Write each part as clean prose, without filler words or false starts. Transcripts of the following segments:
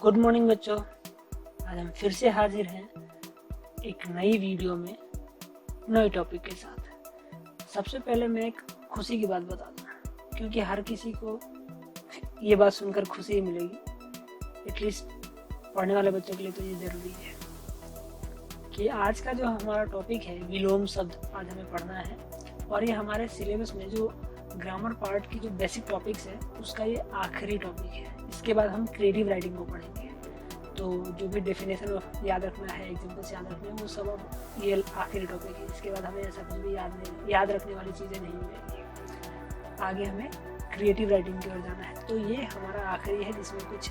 Good morning बच्चों। आज हम फिर से हाजिर हैं एक नई वीडियो में नए टॉपिक के साथ। सबसे पहले मैं एक खुशी की बात बता दूं, क्योंकि हर किसी को ये बात सुनकर खुशी ही मिलेगी। एटलीस्ट पढ़ने वाले बच्चों के लिए तो ये ज़रूरी है कि आज का जो हमारा टॉपिक है विलोम शब्द आज हमें पढ़ना है, और ये हमारे सिलेबस में जो ग्रामर पार्ट की जो बेसिक टॉपिक्स है उसका ये आखिरी टॉपिक है। इसके बाद हम क्रिएटिव राइटिंग को पढ़ेंगे, तो जो भी डेफिनेशन याद रखना है, एग्जाम्पल्स याद रखने हैं, वो सब अब ये आखिरी टॉपिक है। इसके बाद हमें ऐसा कुछ भी याद रखने वाली चीज़ें नहीं मिलेंगी। आगे हमें क्रिएटिव राइटिंग की ओर जाना है, तो ये हमारा आखिरी है जिसमें कुछ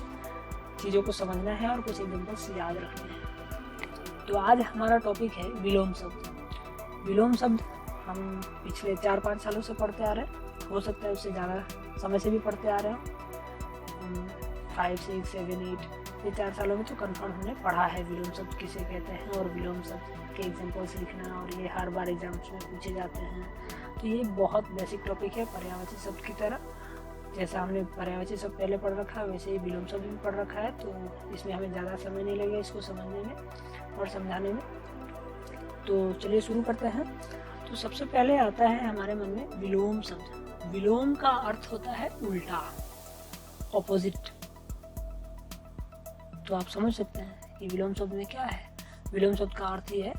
चीज़ों को समझना है और कुछ एग्जाम्पल्स याद रखने हैं। तो आज हमारा टॉपिक है विलोम शब्द। विलोम शब्द हम पिछले 4-5 सालों से पढ़ते आ रहे हैं, हो सकता है उससे ज़्यादा समय से भी पढ़ते आ रहे हैं। 5, 6, 7, 8 ये 4 सालों में तो कन्फर्म हमने पढ़ा है विलोम शब्द किसे कहते हैं, और विलोम शब्द के एग्जाम्पल्स लिखना, और ये हर बार एग्जाम्स में पूछे जाते हैं। तो ये बहुत बेसिक टॉपिक है पर्यायवाची शब्द की तरह। जैसा हमने पर्यायवाची शब्द पहले पढ़ रखा है वैसे ही विलोम शब्द भी पढ़ रखा है, तो इसमें हमें ज़्यादा समय नहीं लगेगा इसको समझने में और समझाने में। तो चलिए शुरू करते हैं। तो सबसे पहले आता है हमारे मन में विलोम शब्द। विलोम का अर्थ होता है उल्टा, ऑपोजिट। तो आप समझ सकते हैं कि विलोम शब्द में क्या है। विलोम शब्द का अर्थ ये है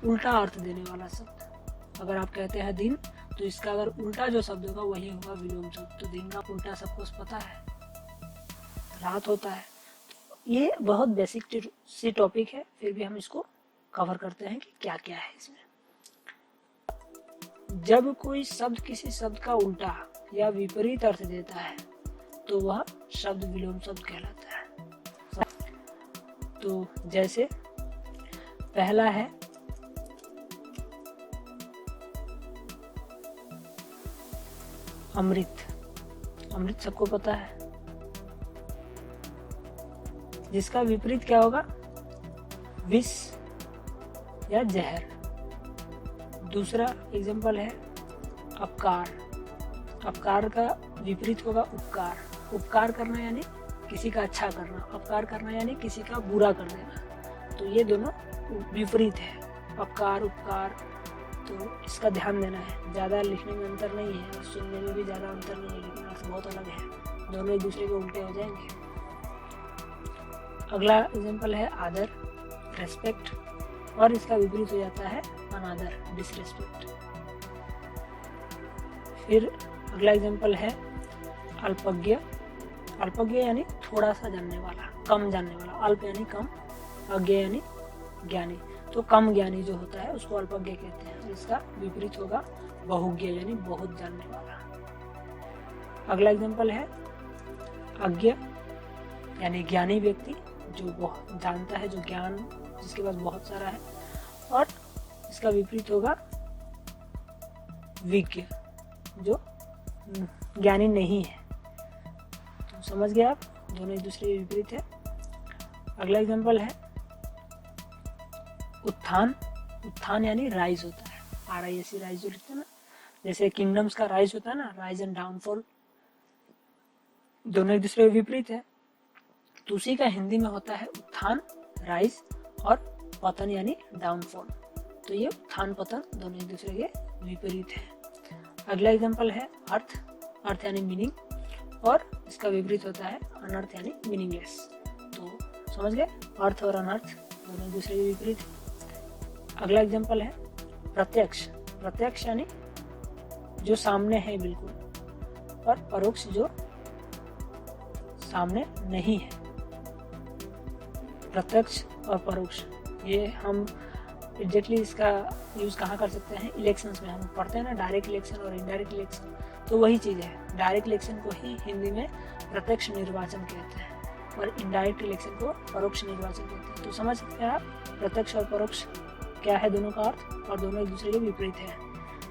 उल्टा अर्थ देने वाला शब्द। अगर आप कहते हैं दिन, तो इसका अगर उल्टा जो शब्द होगा वही होगा विलोम शब्द। तो दिन का उल्टा सबको पता है, रात होता है। ये बहुत बेसिक सी टॉपिक है, फिर भी हम इसको कवर करते हैं कि क्या क्या है इसमें। जब कोई शब्द किसी शब्द का उल्टा या विपरीत अर्थ देता है तो वह शब्द विलोम शब्द कहलाता है। तो जैसे पहला है अमृत। अमृत सबको पता है, जिसका विपरीत क्या होगा, विष या जहर। दूसरा एग्जाम्पल है अपकार। अपकार का विपरीत होगा उपकार। उपकार करना यानी किसी का अच्छा करना, अपकार करना यानी किसी का बुरा कर देना। तो ये दोनों विपरीत है, अपकार उपकार। तो इसका ध्यान देना है। ज़्यादा लिखने में अंतर नहीं है, सुनने में भी ज़्यादा अंतर नहीं है, लेकिन अर्थ बहुत अलग है। दोनों एक दूसरे के उल्टे हो जाएंगे। अगला एग्जाम्पल है आदर, रेस्पेक्ट, और इसका विपरीत हो जाता है अनादर, डिसरेस्पेक्ट। फिर अगला एग्जाम्पल है अल्पज्ञ। अल्पज्ञ यानी थोड़ा सा जानने वाला, कम जानने वाला। अल्प यानी कम, अज्ञ यानी ज्ञानी। तो कम ज्ञानी जो होता है उसको अल्पज्ञ कहते हैं। इसका विपरीत होगा बहुज्ञ यानी बहुत जानने वाला। अगला एग्जाम्पल है अज्ञ यानी ज्ञानी व्यक्ति, जो बहुत जानता है, जो ज्ञान जिसके पास बहुत सारा है। और इसका विपरीत होगा विज्ञ, जो ज्ञानी नहीं है। तो समझ गए आप, दोनों एक दूसरे के विपरीत है। अगला एग्जाम्पल है उत्थान। उत्थान यानी राइज होता है, RISE राइज जो लिखते हैं ना, जैसे किंगडम्स का राइज होता है ना, राइज एंड डाउनफॉल। दोनों एक दूसरे के विपरीत है, तो उसी का हिंदी में होता है उत्थान, राइज, और पतन यानी डाउनफॉल। तो ये उत्थान पतन दोनों एक दूसरे के विपरीत है। अगला एग्जाम्पल है अर्थ। अर्थ यानी मीनिंग, और इसका विपरीत होता है अनर्थ यानी मीनिंगलेस। तो समझ गए, अर्थ और अनर्थ दोनों एक दूसरे के विपरीत है। अगला एग्जाम्पल है प्रत्यक्ष। प्रत्यक्ष यानी जो सामने है बिल्कुल, और परोक्ष जो सामने नहीं है। प्रत्यक्ष और परोक्ष, ये हम एग्जैक्टली इसका यूज़ कहाँ कर सकते हैं, इलेक्शंस में हम पढ़ते हैं ना, डायरेक्ट इलेक्शन और इनडायरेक्ट इलेक्शन। तो वही चीज़ है, डायरेक्ट इलेक्शन को ही हिंदी में प्रत्यक्ष निर्वाचन कहते हैं, और इनडायरेक्ट इलेक्शन को परोक्ष निर्वाचन कहते हैं। तो समझ सकते हैं आप प्रत्यक्ष और परोक्ष क्या है दोनों का अर्थ, और दोनों एक दूसरे के विपरीत है।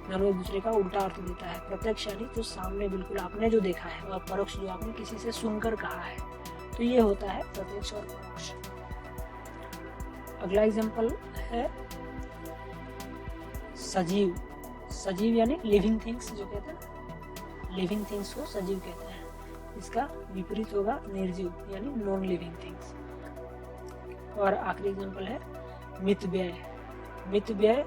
दोनों एक दूसरे का उल्टा अर्थ देता है। प्रत्यक्ष यानी जो सामने बिल्कुल आपने जो देखा है, और परोक्ष जो आपने किसी से सुनकर कहा है। तो ये होता है प्रत्यक्ष और परोक्ष। अगला एग्जाम्पल है सजीव। सजीव यानी लिविंग थिंग्स जो कहते हैं, लिविंग थिंग्स को सजीव कहते हैं। इसका विपरीत होगा निर्जीव यानी नॉन लिविंग थिंग्स। और आखिरी एग्जांपल है मित व्यय। मित व्यय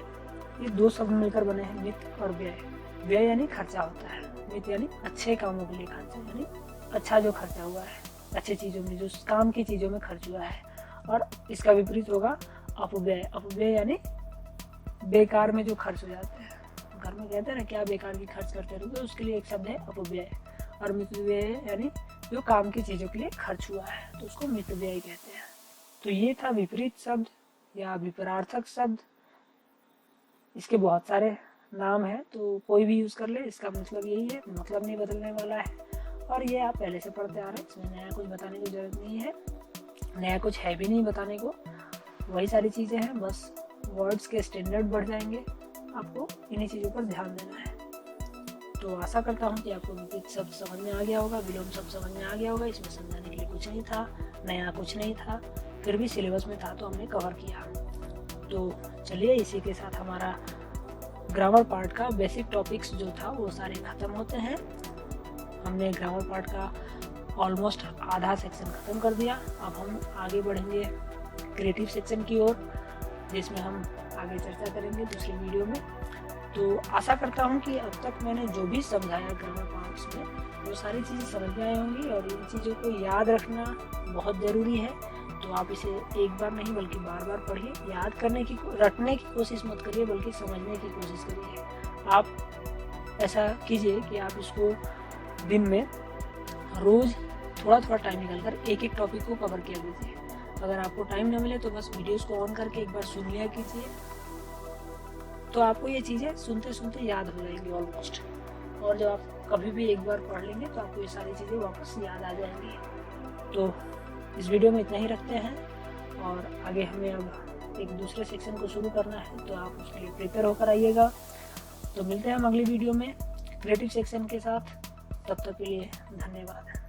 ये दो शब्द मिलकर बने हैं, मित और व्यय। व्यय यानी खर्चा होता है, मित यानी अच्छे कामों के लिए खर्चा, यानी अच्छा जो खर्चा हुआ है, अच्छे चीजों में, जो काम की चीजों में खर्च हुआ है। और इसका विपरीत होगा अपव्यय। अपव्यय यानी बेकार में जो खर्च हो जाते हैं। घर में कहते हैं ना क्या बेकार की खर्च करते रहोगे, उसके लिए एक शब्द है अपव्यय। और मित व्यय यानी जो काम की चीजों के लिए खर्च हुआ है, तो उसको मित व्यय कहते हैं। तो ये था विपरीत शब्द या विपरार्थक शब्द। इसके बहुत सारे नाम है, तो कोई भी यूज कर ले, इसका मतलब यही है, मतलब नहीं बदलने वाला है। और ये आप पहले से पढ़ते आ रहे हैं, इसमें नया कुछ बताने की जरूरत नहीं है, नया कुछ है भी नहीं बताने को, वही सारी चीजें हैं, बस वर्ड्स के स्टैंडर्ड बढ़ जाएंगे, आपको इन्हीं चीजों पर ध्यान देना है। तो आशा करता हूँ कि आपको विपरीत शब्द समझ में आ गया होगा, विलोम शब्द समझ में आ गया होगा। इसमें समझाने के लिए कुछ नहीं था, नया कुछ नहीं था, फिर भी सिलेबस में था तो हमने कवर किया। तो चलिए इसी के साथ हमारा ग्रामर पार्ट का बेसिक टॉपिक्स जो था वो सारे खत्म होते हैं। हमने ग्रामर पार्ट का ऑलमोस्ट आधा सेक्शन खत्म कर दिया। अब हम आगे बढ़ेंगे क्रिएटिव सेक्शन की ओर, जिसमें हम आगे चर्चा करेंगे दूसरी वीडियो में। तो आशा करता हूँ कि अब तक मैंने जो भी समझाया ग्रामर पार्ट्स में, वो सारी चीज़ें समझ में आई होंगी। और इन चीज़ों को याद रखना बहुत ज़रूरी है, तो आप इसे एक बार नहीं बल्कि बार बार पढ़िए। याद करने की, रटने की कोशिश मत करिए, बल्कि समझने की कोशिश करिए। आप ऐसा कीजिए कि आप इसको दिन में रोज़ थोड़ा थोड़ा टाइम निकालकर एक एक टॉपिक को कवर किया कीजिए। अगर आपको टाइम न मिले तो बस वीडियोस को ऑन करके एक बार सुन लिया कीजिए, तो आपको ये चीज़ें सुनते सुनते याद हो जाएंगी ऑलमोस्ट। और जब आप कभी भी एक बार पढ़ लेंगे तो आपको ये सारी चीज़ें वापस याद आ जाएंगी। तो इस वीडियो में इतना ही रखते हैं, और आगे हमें अब एक दूसरे सेक्शन को शुरू करना है, तो आप उसके लिए प्रिपेयर होकर आइएगा। तो मिलते हैं हम अगली वीडियो में क्रिएटिव सेक्शन के साथ। तब तक के लिए धन्यवाद।